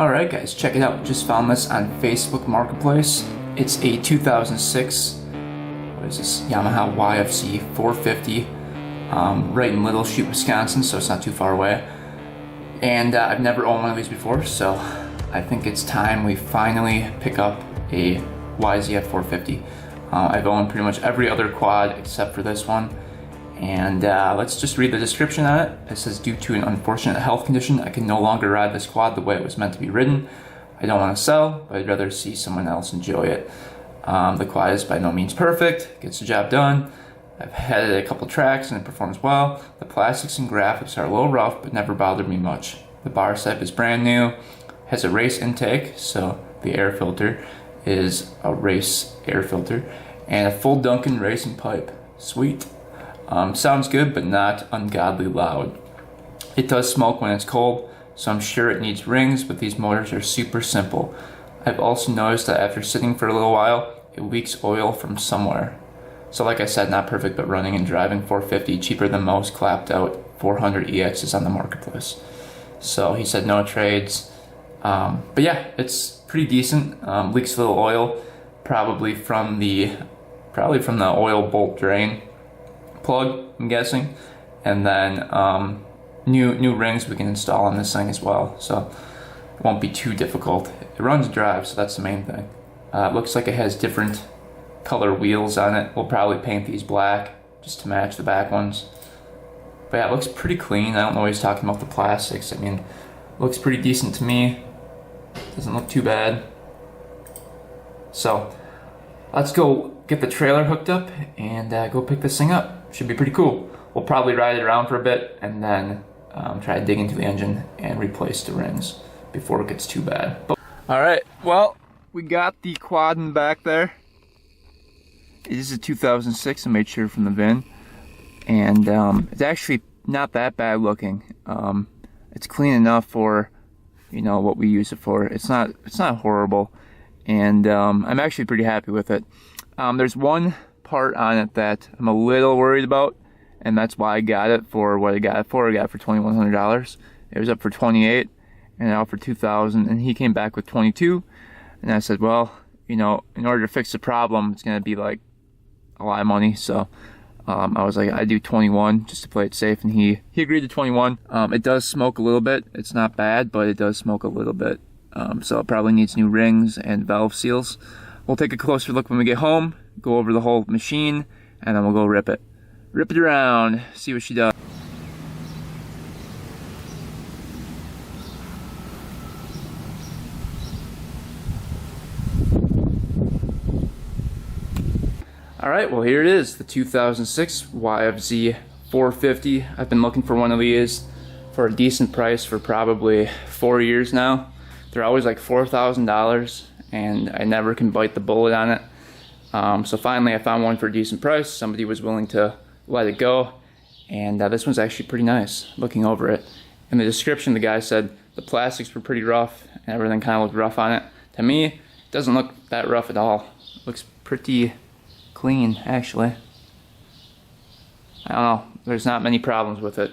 Alright guys, check it out. Just found this on Facebook Marketplace. It's a 2006, what is this, Yamaha YFZ450, right in Little Chute, Wisconsin, so it's not too far away. And I've never owned one of these before, so I think it's time we finally pick up a YZF450. I've owned pretty much every other quad except for this one. And let's just read the description on it. It says, due to an unfortunate health condition, I can no longer ride this quad the way it was meant to be ridden. I don't want to sell, but I'd rather see someone else enjoy it. The quad is by no means perfect, gets the job done. I've had it a couple tracks and it performs well. The plastics and graphics are a little rough, but never bothered me much. The bar setup is brand new, has a race intake, so the air filter is a race air filter, and a full Duncan racing pipe. Sweet. Sounds good, but not ungodly loud. It does smoke when it's cold, so I'm sure it needs rings, but these motors are super simple. I've also noticed that after sitting for a little while, it leaks oil from somewhere. So like I said, not perfect, but running and driving 450, cheaper than most clapped out 400 EXs on the marketplace. So he said no trades. But yeah, it's pretty decent. Leaks a little oil, probably from the oil bolt drain plug, I'm guessing, and then new rings we can install on this thing as well, so it won't be too difficult. It runs drive, so that's the main thing. It looks like it has different color wheels on it. We'll probably paint these black just to match the back ones. But yeah, it looks pretty clean. I don't know what he's talking about the plastics. I mean, it looks pretty decent to me. Doesn't look too bad. So let's go get the trailer hooked up and go pick this thing up. Should be pretty cool. We'll probably ride it around for a bit and then try to dig into the engine and replace the rings before it gets too bad. Alright, well, we got the quad in the back there. It is a 2006, I made sure from the VIN. And it's actually not that bad looking. It's clean enough for, you know, what we use it for. It's not horrible. And I'm actually pretty happy with it. There's one part on it that I'm a little worried about, and that's why I got it for what I got it for. I got it for $2,100. It was up for $28,000 and now for $2,000, and he came back with $22,000. And I said, well, you know, in order to fix the problem, it's gonna be like a lot of money. So I was like, I do $21,000 just to play it safe, and he agreed to $21,000. It does smoke a little bit. It's not bad, but it does smoke a little bit. So it probably needs new rings and valve seals. We'll take a closer look when we get home, go over the whole machine, and then we'll go rip it around, see what she does. Alright, well here it is, the 2006 YFZ450. I've been looking for one of these for a decent price for probably 4 years now. They're always like $4,000, and I never can bite the bullet on it. So finally I found one for a decent price. Somebody was willing to let it go, and this one's actually pretty nice. Looking over it, in the description the guy said the plastics were pretty rough and everything kind of looked rough on it. To me, it doesn't look that rough at all. It looks pretty clean, actually. I don't know, there's not many problems with it.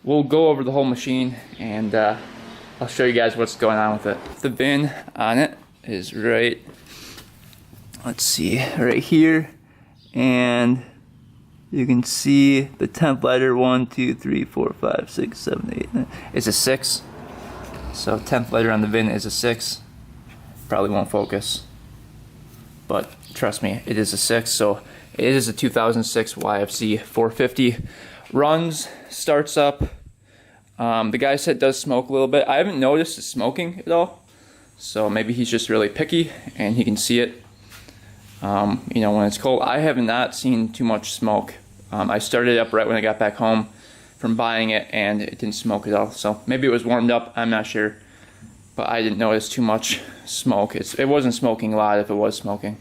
We'll go over the whole machine and I'll show you guys what's going on with it. The VIN on it is right, let's see, right here, and you can see the temp letter 1, 2, 3, 4, 5, 6, 7, 8, 9. It's a 6. So temp letter on the VIN is a 6. Probably won't focus, but trust me, it is a 6. So it is a 2006 YFZ450. Runs, starts up. The guy said it does smoke a little bit. I haven't noticed it smoking at all, so maybe he's just really picky and he can see it. You know, when it's cold. I have not seen too much smoke. I started it up right when I got back home from buying it, and it didn't smoke at all. So maybe it was warmed up, I'm not sure, but I didn't notice too much smoke. It wasn't smoking a lot if it was smoking,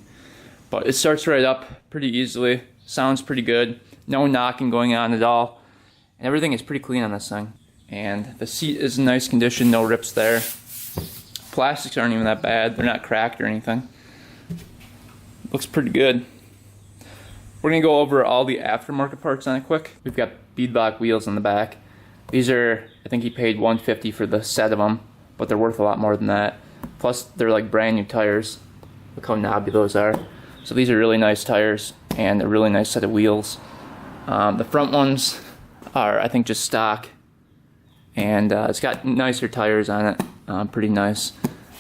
but it starts right up pretty easily. Sounds pretty good. No knocking going on at all, and everything is pretty clean on this thing. And the seat is in nice condition, no rips there. Plastics aren't even that bad. They're not cracked or anything. Looks pretty good. We're gonna go over all the aftermarket parts on it quick. We've got beadlock wheels on the back. These are, I think he paid $150 for the set of them. but they're worth a lot more than that. Plus, they're like brand new tires. Look how knobby those are. So these are really nice tires and a really nice set of wheels. The front ones are, I think, just stock, and it's got nicer tires on it. Pretty nice.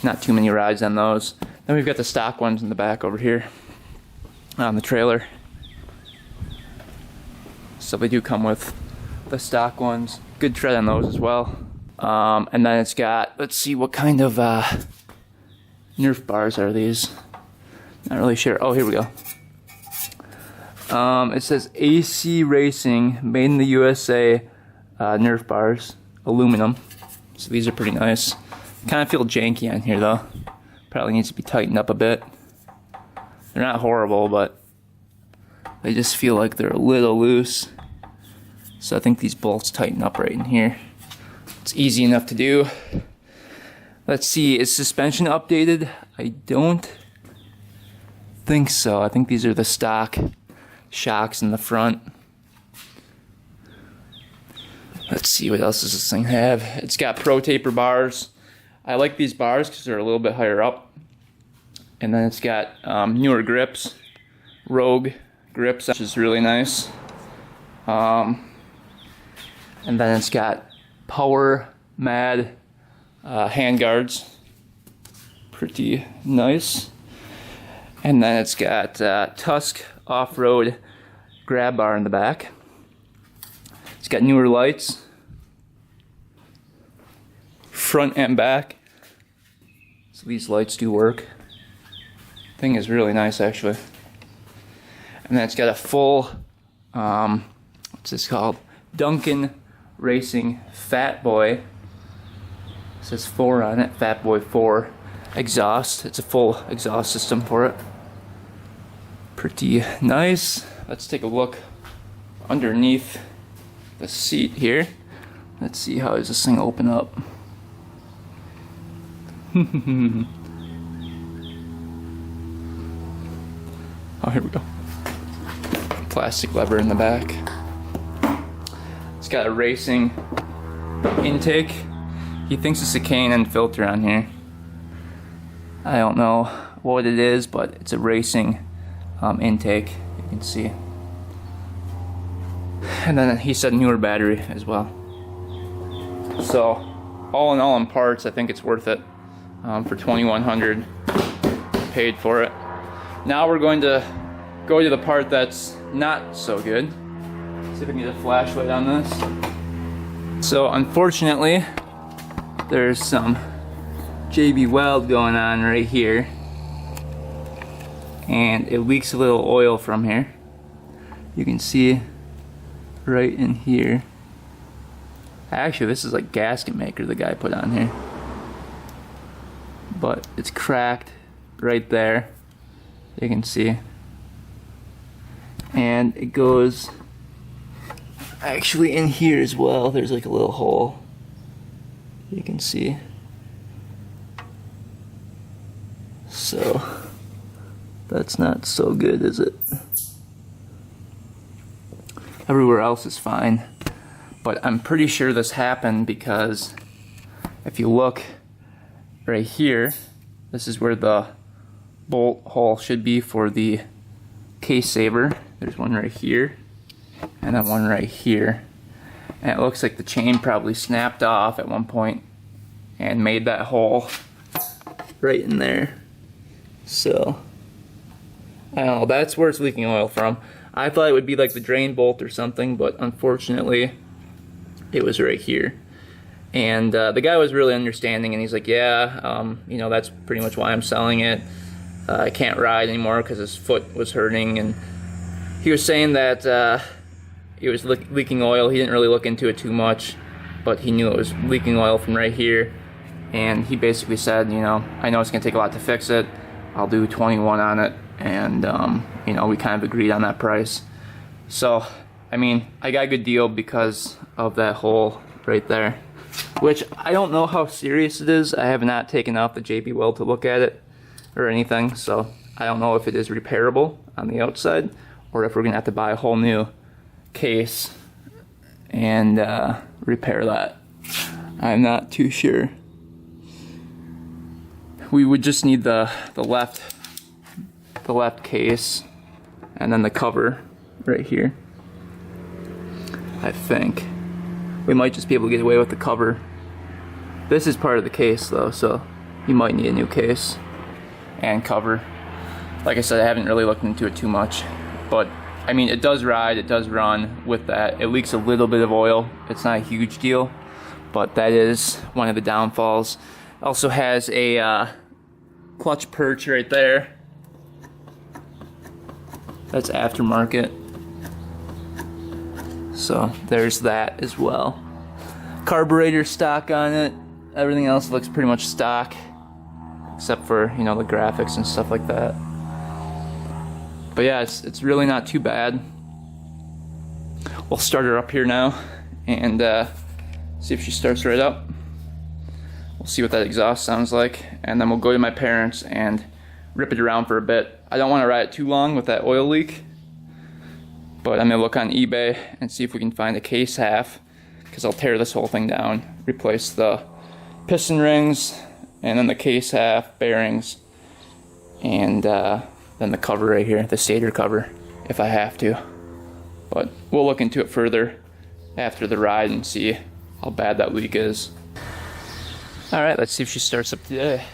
Not too many rides on those. Then we've got the stock ones in the back over here on the trailer. So they do come with the stock ones. Good tread on those as well. And then it's got, let's see, what kind of Nerf bars are these? Not really sure. Oh, here we go. It says AC Racing, made in the USA, Nerf bars, aluminum. So these are pretty nice. Kind of feel janky on here though. Probably needs to be tightened up a bit. They're not horrible, but they just feel like they're a little loose. So I think these bolts tighten up right in here. It's easy enough to do. Let's see, is suspension updated? I don't think so. I think these are the stock shocks in the front. Let's see, what else does this thing have? It's got Pro Taper bars. I like these bars because they're a little bit higher up. And then it's got newer grips, Rogue grips, which is really nice. And then it's got Power Mad hand guards, pretty nice. And then it's got Tusk off-road grab bar in the back. It's got newer lights, front and back. So these lights do work. Thing is really nice actually. And then it's got a full, what's this called? Duncan Racing Fat Boy. It says 4 on it, Fat Boy 4 exhaust. It's a full exhaust system for it. Pretty nice. Let's take a look underneath the seat here. Let's see, how does this thing open up? Oh, here we go. Plastic lever in the back. It's got a racing intake. He thinks it's a K&N filter on here. I don't know what it is, but it's a racing intake, you can see. And then he said newer battery as well. So all in all, in parts, I think it's worth it for $2,100. Paid for it. Now we're going to go to the part that's not so good. See if I can get a flashlight on this. So unfortunately, there's some JB Weld going on right here, and it leaks a little oil from here. You can see right in here. Actually, this is like gasket maker the guy put on here, but it's cracked right there, you can see, and it goes actually in here as well. There's like a little hole, you can see. So that's not so good, is it? Everywhere else is fine, but I'm pretty sure this happened because if you look right here, this is where the bolt hole should be for the case saver. There's one right here and then one right here, and it looks like the chain probably snapped off at one point and made that hole right in there. So I don't know, that's where it's leaking oil from. I thought it would be like the drain bolt or something, but unfortunately it was right here. And the guy was really understanding, and he's like, yeah, you know, that's pretty much why I'm selling it. I can't ride anymore because his foot was hurting, and he was saying that it was leaking oil. He didn't really look into it too much, but he knew it was leaking oil from right here. And he basically said, you know, I know it's gonna take a lot to fix it. I'll do 21 on it, and you know, we kind of agreed on that price. So, I mean, I got a good deal because of that hole right there, which I don't know how serious it is. I have not taken off the JB Weld to look at it or anything, so I don't know if it is repairable on the outside or if we're gonna have to buy a whole new case and repair that. I'm not too sure. we would just need the left case and then the cover right here. I think we might just be able to get away with the cover. This is part of the case though, so you might need a new case and cover. Like I said, I haven't really looked into it too much, but I mean, it does ride, it does run with that. It leaks a little bit of oil. It's not a huge deal, but that is one of the downfalls. Also has a clutch perch right there. That's aftermarket. So there's that as well. Carburetor stock on it. Everything else looks pretty much stock, except for, you know, the graphics and stuff like that. But yeah, it's really not too bad. We'll start her up here now and see if she starts right up. We'll see what that exhaust sounds like, and then we'll go to my parents and rip it around for a bit. I don't want to ride it too long with that oil leak, but I'm gonna look on eBay and see if we can find a case half, because I'll tear this whole thing down, replace the piston rings, and then the case half, bearings, and then the cover right here, the stator cover, if I have to. But we'll look into it further after the ride and see how bad that leak is. Alright, let's see if she starts up today.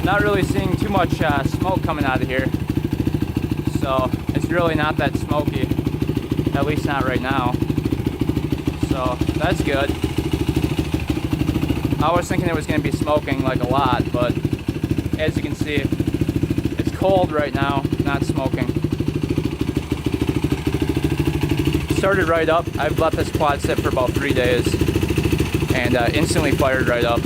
Not really seeing too much smoke coming out of here, so it's really not that smoky, at least not right now, so that's good. I was thinking it was going to be smoking like a lot, but as you can see, it's cold right now, not smoking. Started right up. I've let this quad sit for about 3 days and instantly fired right up.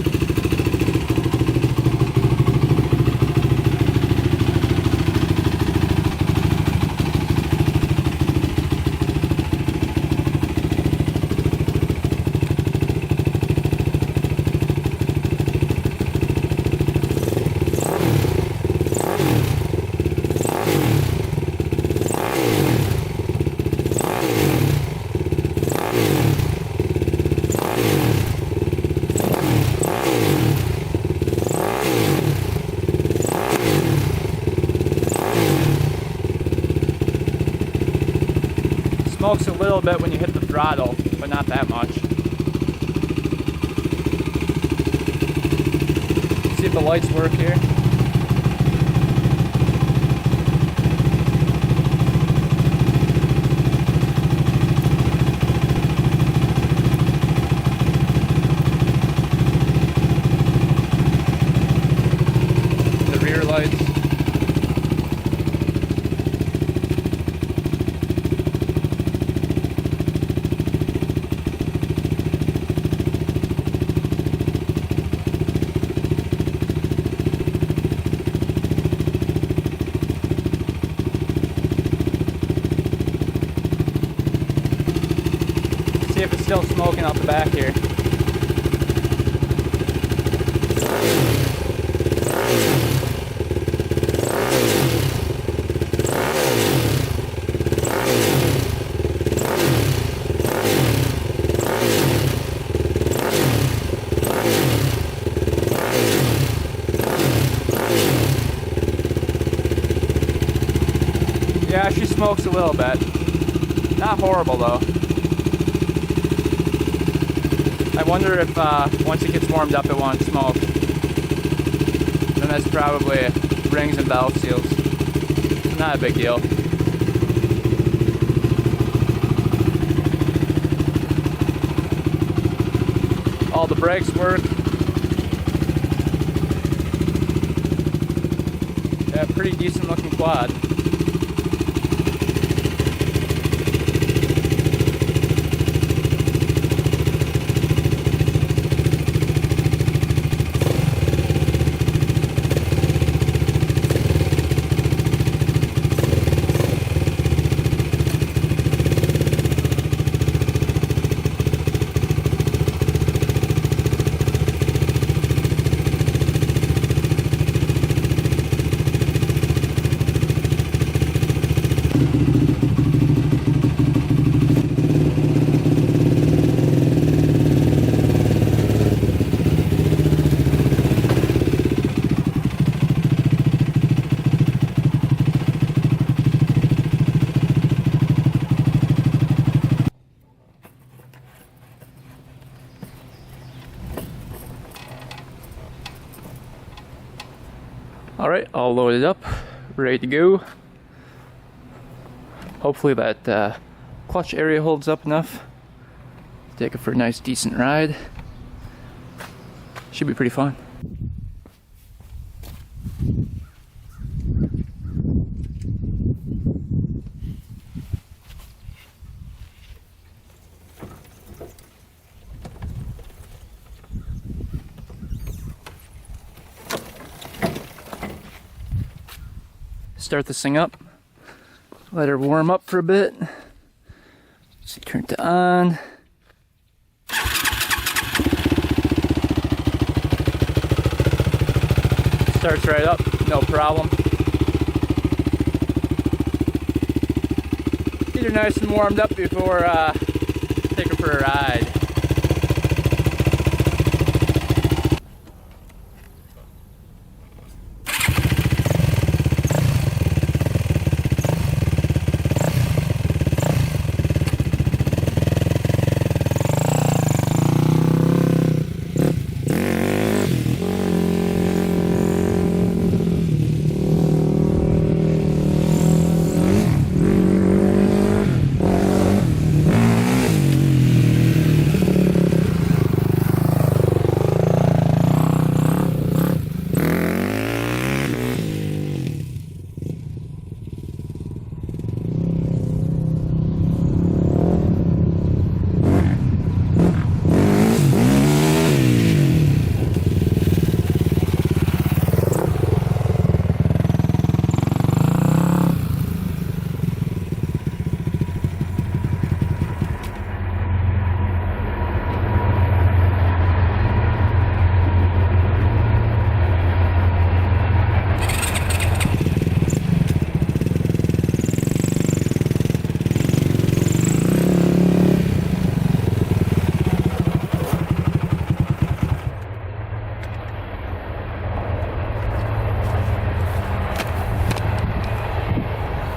Smokes a little bit when you hit the throttle, but not that much. See if the lights work here. The rear lights. See if it's still smoking out the back here. Yeah, she smokes a little bit. Not horrible though. I wonder if once it gets warmed up it won't smoke. Then that's probably rings and valve seals. Not a big deal. All the brakes work. Yeah, pretty decent looking quad. All right, all loaded up, ready to go. Hopefully that clutch area holds up enough. Take it for a nice, decent ride. Should be pretty fun. Start this thing up. Let her warm up for a bit. So turn it on. Starts right up, no problem. Get her nice and warmed up before take her for a ride.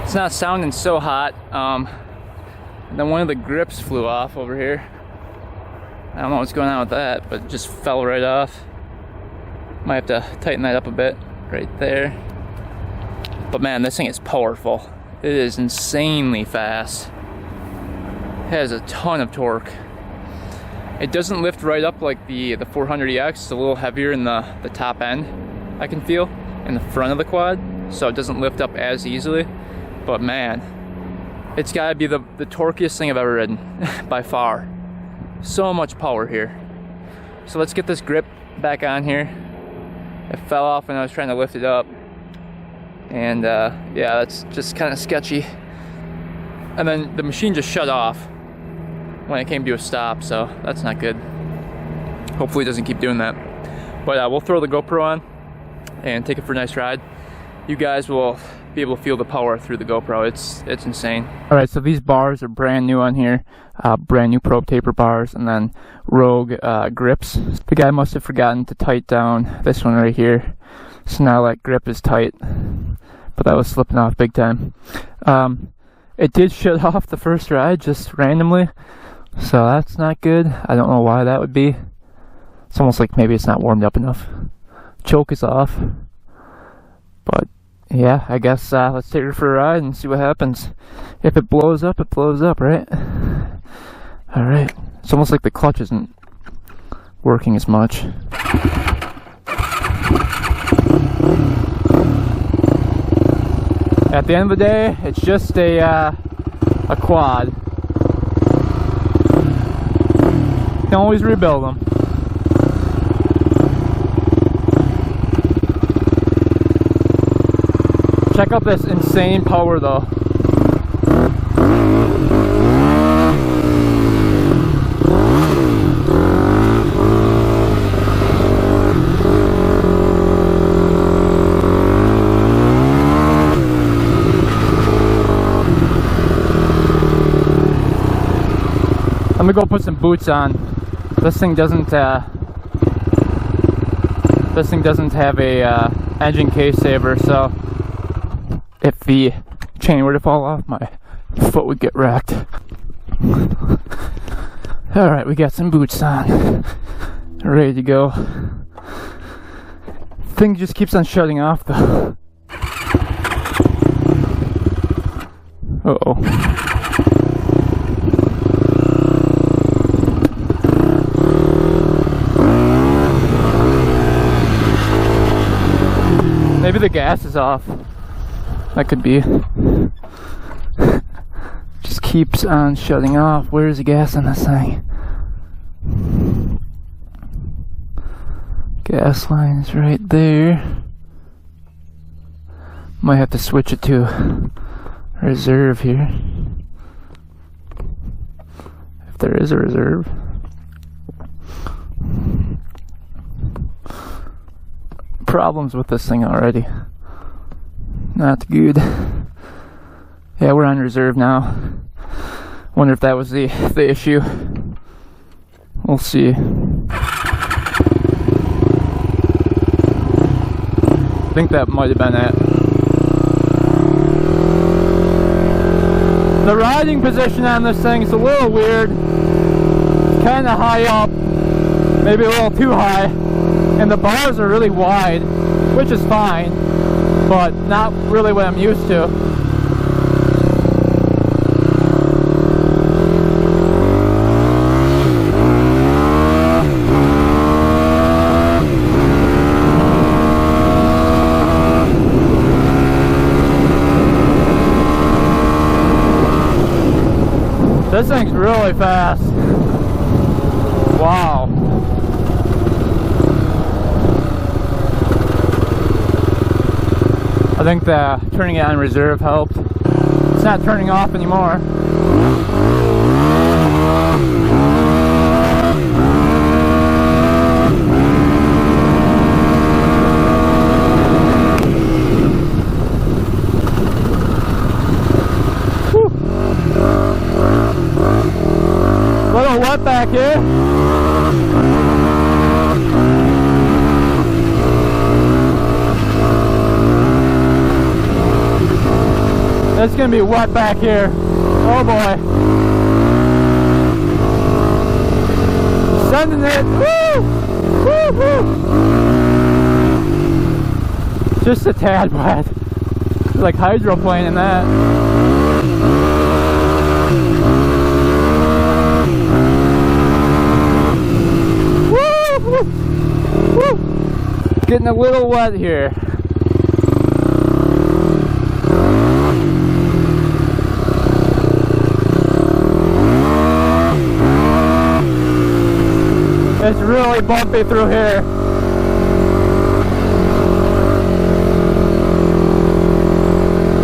It's not sounding so hot. Then one of the grips flew off over here. I don't know what's going on with that, but it just fell right off. Might have to tighten that up a bit right there. But man, this thing is powerful. It is insanely fast. It has a ton of torque. It doesn't lift right up like the 400EX. It's a little heavier in the top end, I can feel, in the front of the quad. So it doesn't lift up as easily. But man, it's gotta be the torquiest thing I've ever ridden, by far. So much power here. So let's get this grip back on here. It fell off when I was trying to lift it up. And yeah, that's just kind of sketchy. And then the machine just shut off when it came to a stop, so that's not good. Hopefully it doesn't keep doing that. But we'll throw the GoPro on and take it for a nice ride. You guys will be able to feel the power through the GoPro. It's insane. All right, so these bars are brand new on here, brand new probe taper bars, and then Rogue grips. The guy must have forgotten to tighten down this one right here, so now that grip is tight, but that was slipping off big time. It did shut off the first ride just randomly, so that's not good. I don't know why that would be. It's almost like maybe it's not warmed up enough. Choke is off, but yeah, I guess let's take her for a ride and see what happens. If it blows up, right? Alright. It's almost like the clutch isn't working as much. At the end of the day, it's just a quad. You can always rebuild them. Check out this insane power though. I'm gonna go put some boots on. This thing doesn't have a engine case saver, so if the chain were to fall off, my foot would get wrecked. Alright, we got some boots on. Ready to go. Thing just keeps on shutting off though. Uh-oh. Maybe the gas is off. That could be. Just keeps on shutting off. Where's the gas on this thing? Gas line is right there. Might have to switch it to reserve here. If there is a reserve. Problems with this thing already. Not good. Yeah, we're on reserve now. Wonder if that was the issue. We'll see. I think that might have been it. The riding position on this thing is a little weird. It's kind of high up, maybe a little too high, and the bars are really wide, which is fine, but not really what I'm used to. This thing's really fast. Wow. I think the turning it on reserve helped. It's not turning off anymore. Little wet back here. It's gonna be wet back here. Oh boy. Sending it. Woo! Woo woo! Just a tad wet. It's like hydroplaning that. Woo! Getting a little wet here. It's really bumpy through here.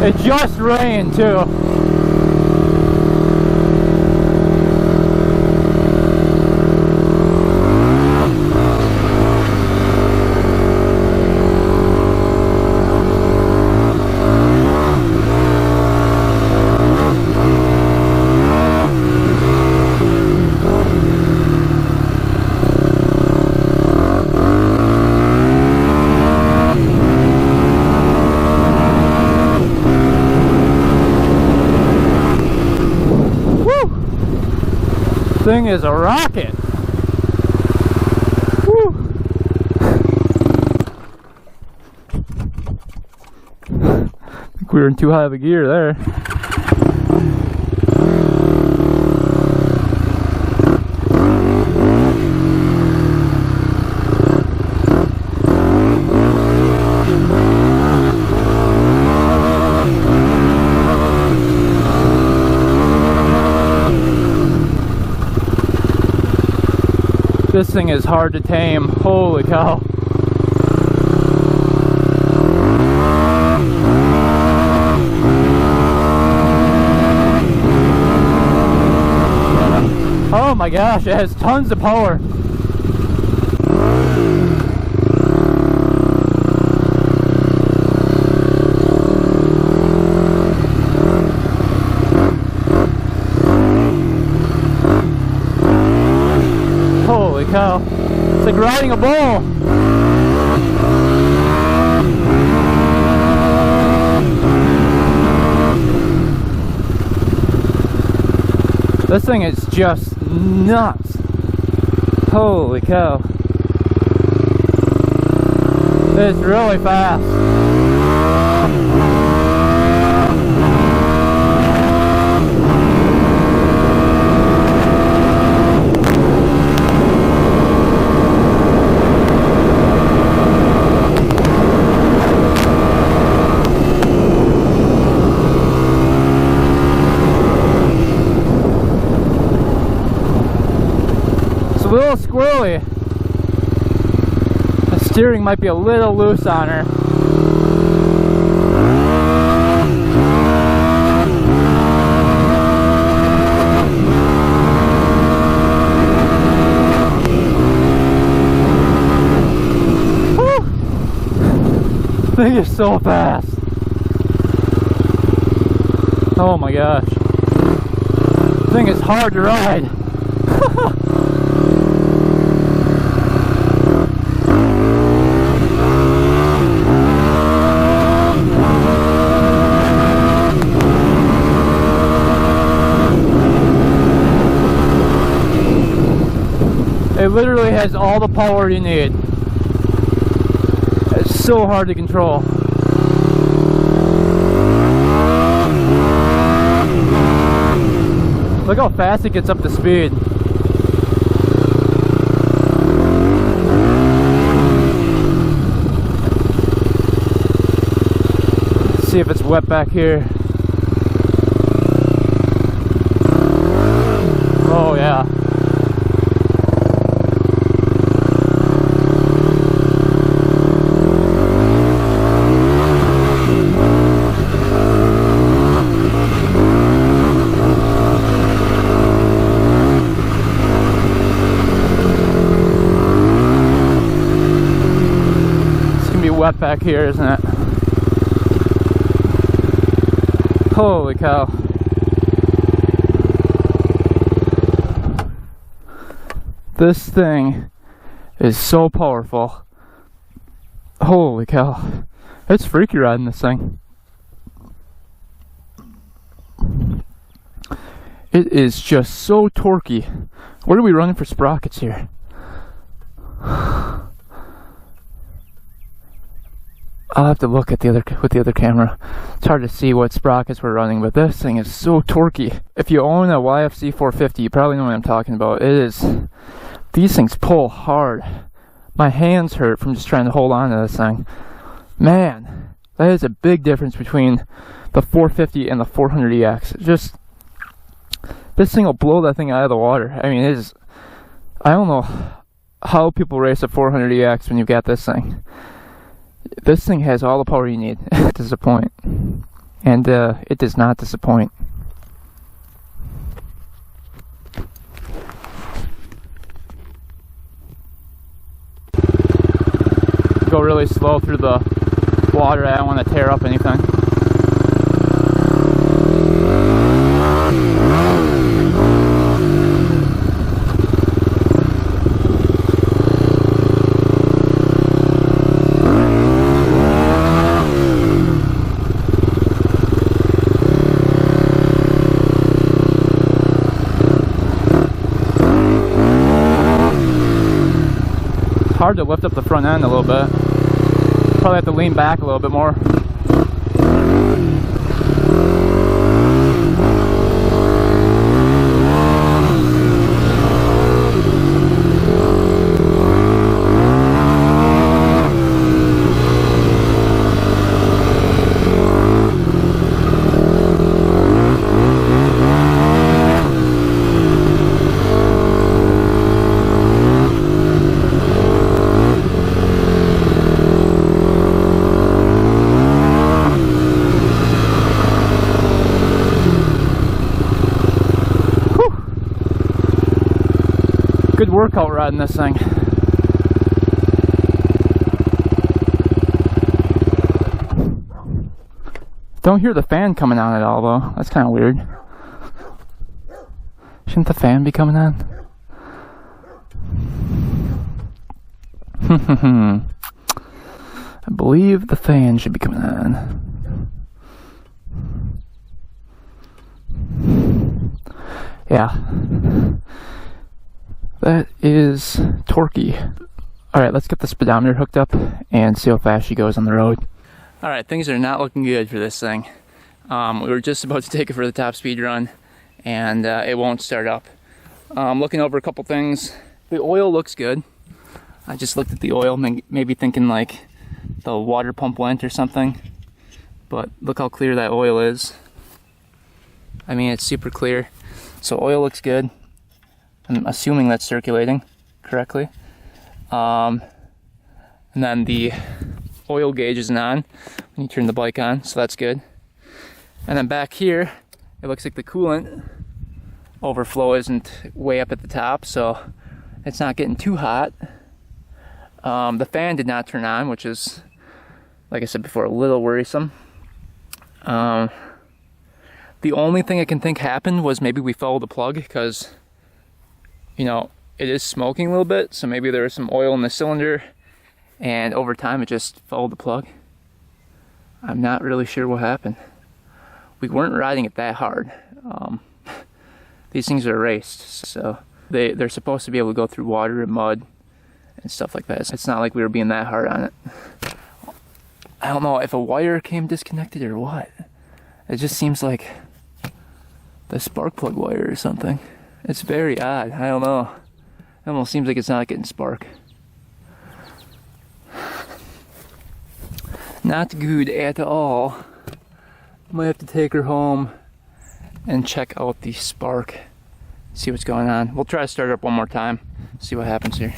It just rained too. Thing is a rocket. Woo. I think we were in too high of a gear there. This thing is hard to tame. Holy cow. Oh my gosh, it has tons of power. Holy cow. It's like riding a bull. This thing is just nuts. Holy cow. It's really fast. It's a little squirrely. The steering might be a little loose on her. This thing is so fast. Oh my gosh. This thing is hard to ride. It literally has all the power you need. It's so hard to control. Look how fast it gets up to speed. Let's see if it's wet back here. Oh yeah. Wet back here, isn't it? Holy cow. This thing is so powerful. Holy cow. It's freaky riding this thing. It is just so torquey. What are we running for sprockets here? I'll have to look at with the other camera. It's hard to see what sprockets we're running, but this thing is so torquey. If you own a YFZ450, you probably know what I'm talking about. These things pull hard. My hands hurt from just trying to hold on to this thing. Man, that is a big difference between the 450 and the 400EX. This thing will blow that thing out of the water. I mean, I don't know how people race a 400EX when you've got this thing. This thing has all the power you need to disappoint, and it does not disappoint. Go really slow through the water. I don't want to tear up anything. Hard to lift up the front end a little bit. Probably have to lean back a little bit more. Good workout riding this thing. Don't hear the fan coming on at all though. That's kind of weird. Shouldn't the fan be coming on? I believe the fan should be coming on. Yeah. That is torquey. Alright, let's get the speedometer hooked up and see how fast she goes on the road. Alright, things are not looking good for this thing. We were just about to take it for the top speed run, and it won't start up. Looking over a couple things. The oil looks good. I just looked at the oil, maybe thinking like the water pump went or something. But look how clear that oil is. I mean, it's super clear. So oil looks good. I'm assuming that's circulating correctly. And then the oil gauge isn't on when you turn the bike on, so that's good. And then back here, it looks like the coolant overflow isn't way up at the top, so it's not getting too hot. The fan did not turn on, which is, like I said before, a little worrisome. The only thing I can think happened was maybe we followed the plug, because, you know, it is smoking a little bit, so maybe there was some oil in the cylinder, and over time it just followed the plug. I'm not really sure what happened. We weren't riding it that hard. These things are raced, so they're supposed to be able to go through water and mud and stuff like that. It's not like we were being that hard on it. I don't know if a wire came disconnected or what. It just seems like the spark plug wire or something. It's very odd. I don't know. It almost seems like it's not getting spark. Not good at all. Might have to take her home and check out the spark. See what's going on. We'll try to start it up one more time. See what happens here.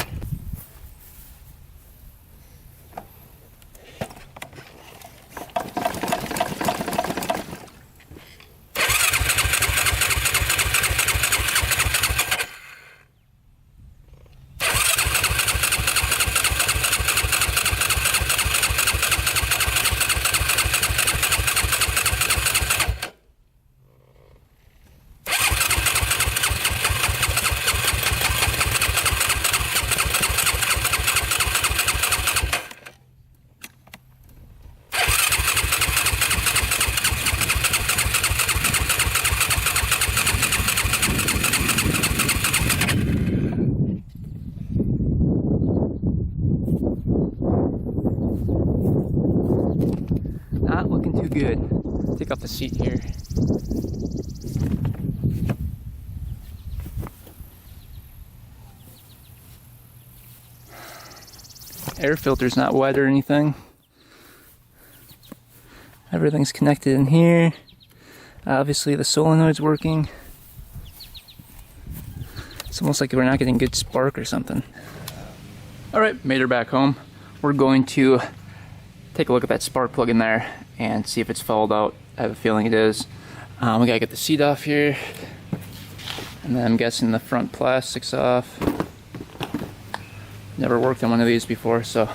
Not looking too good. Take off the seat here. Air filter's not wet or anything. Everything's connected in here. Obviously the solenoid's working. It's almost like we're not getting good spark or something. Alright, made her back home. We're going to take a look at that spark plug in there and see if it's fouled out. I have a feeling it is. We gotta get the seat off here. And then I'm guessing the front plastic's off. Never worked on one of these before, so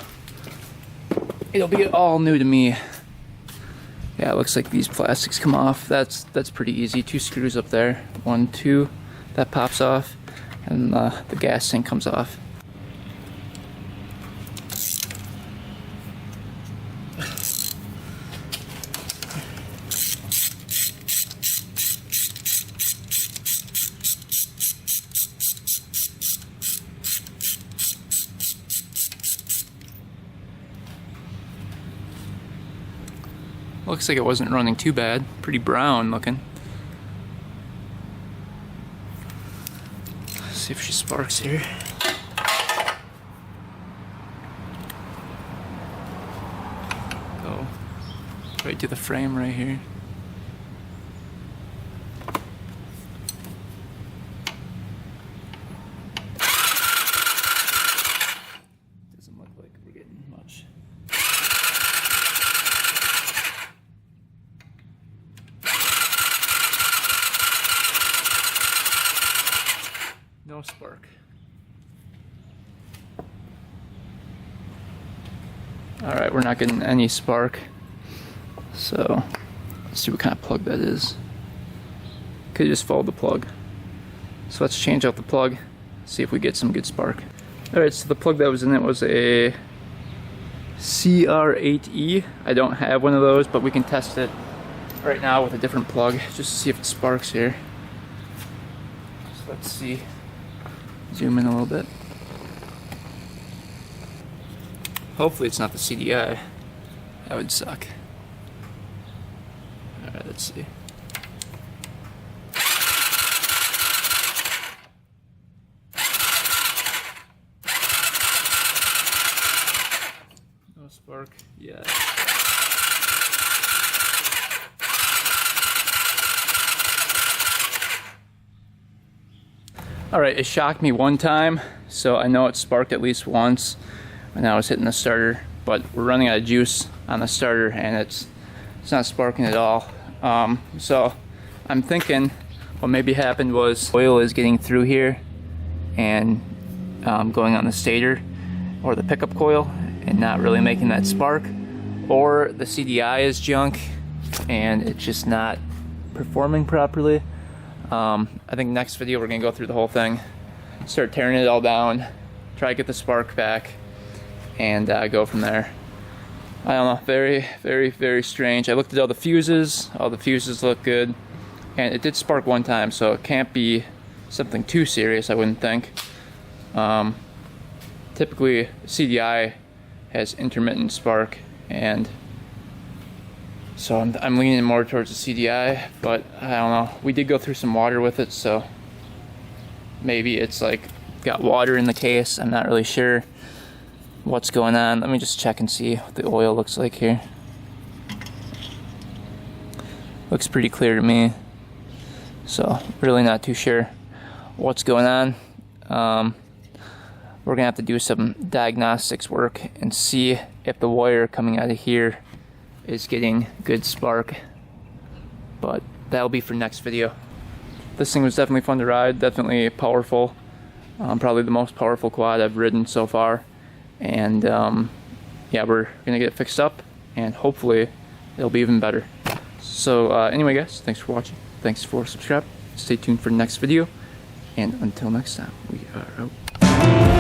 it'll be all new to me. Yeah, it looks like these plastics come off. That's pretty easy. 2 screws up there. 1, 2. That pops off. And the gas tank comes off. Looks like it wasn't running too bad. Pretty brown looking. Let's see if she sparks here. Go right to the frame right here. Doesn't look like we're getting much. No spark. Alright, we're not getting any spark. So, let's see what kind of plug that is. Could just follow the plug. So let's change out the plug, see if we get some good spark. Alright, so the plug that was in it was a CR8E. I don't have one of those, but we can test it right now with a different plug, just to see if it sparks here. So let's see. Zoom in a little bit. Hopefully it's not the CDI. That would suck. Alright, let's see. No spark yet. Alright, it shocked me one time, so I know it sparked at least once when I was hitting the starter, but we're running out of juice on the starter and it's not sparking at all. So I'm thinking what maybe happened was oil is getting through here and going on the stator or the pickup coil and not really making that spark, or the CDI is junk and it's just not performing properly. I think next video we're gonna go through the whole thing, start tearing it all down, try to get the spark back, and go from there. I don't know, very, very, very strange. I looked at all the fuses look good, and it did spark one time, so it can't be something too serious, I wouldn't think. Typically, CDI has intermittent spark, and so I'm leaning more towards the CDI, but I don't know. We did go through some water with it, so maybe it's like got water in the case. I'm not really sure what's going on. Let me just check and see what the oil looks like here. Looks pretty clear to me, so really not too sure what's going on. We're gonna have to do some diagnostics work and see if the wire coming out of here is getting good spark, but that'll be for next video. This thing was definitely fun to ride, definitely powerful, probably the most powerful quad I've ridden so far, and yeah, we're gonna get it fixed up and hopefully it'll be even better. So anyway guys, thanks for watching, thanks for subscribing, stay tuned for the next video, and until next time, we are out.